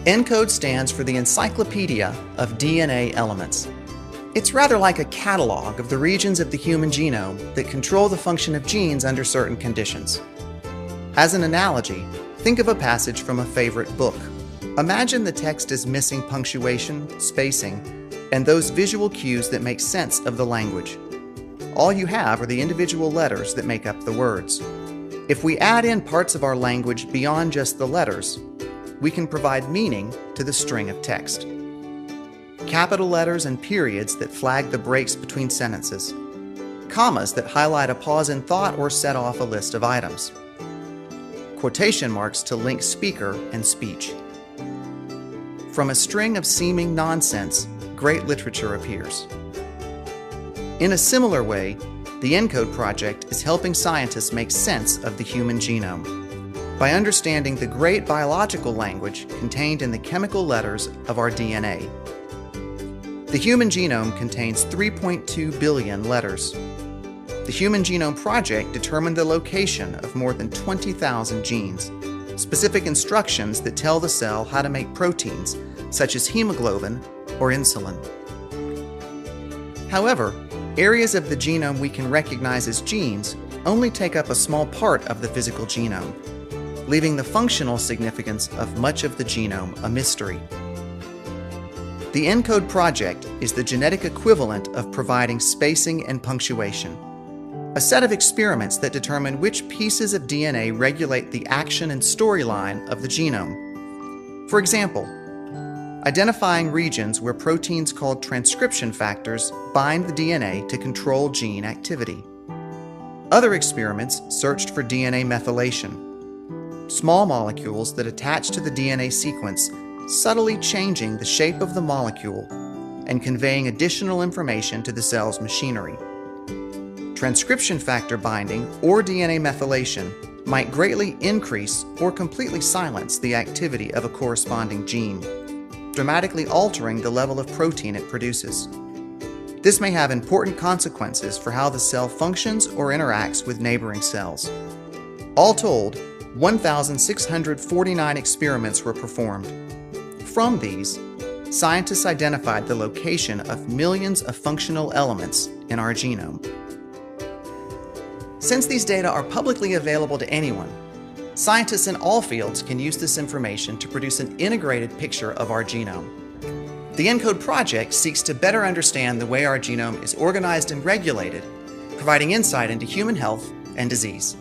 ENCODE stands for the Encyclopedia of DNA Elements. It's rather like a catalog of the regions of the human genome that control the function of genes under certain conditions. As an analogy, think of a passage from a favorite book. Imagine the text is missing punctuation, spacing, and those visual cues that make sense of the language. All you have are the individual letters that make up the words. If we add in parts of our language beyond just the letters, we can provide meaning to the string of text. Capital letters and periods that flag the breaks between sentences. Commas that highlight a pause in thought or set off a list of items. Quotation marks to link speaker and speech. From a string of seeming nonsense, great literature appears. In a similar way, the ENCODE project is helping scientists make sense of the human genome by understanding the great biological language contained in the chemical letters of our DNA. The human genome contains 3.2 billion letters. The Human Genome Project determined the location of more than 20,000 genes, specific instructions that tell the cell how to make proteins such as hemoglobin or insulin. However, areas of the genome we can recognize as genes only take up a small part of the physical genome, leaving the functional significance of much of the genome a mystery. The ENCODE project is the genetic equivalent of providing spacing and punctuation, a set of experiments that determine which pieces of DNA regulate the action and storyline of the genome. For example, identifying regions where proteins called transcription factors bind the DNA to control gene activity. Other experiments searched for DNA methylation, small molecules that attach to the DNA sequence, subtly changing the shape of the molecule and conveying additional information to the cell's machinery. Transcription factor binding or DNA methylation might greatly increase or completely silence the activity of a corresponding gene, dramatically altering the level of protein it produces. This may have important consequences for how the cell functions or interacts with neighboring cells. All told, 1,649 experiments were performed. From these, scientists identified the location of millions of functional elements in our genome. Since these data are publicly available to anyone, scientists in all fields can use this information to produce an integrated picture of our genome. The ENCODE project seeks to better understand the way our genome is organized and regulated, providing insight into human health and disease.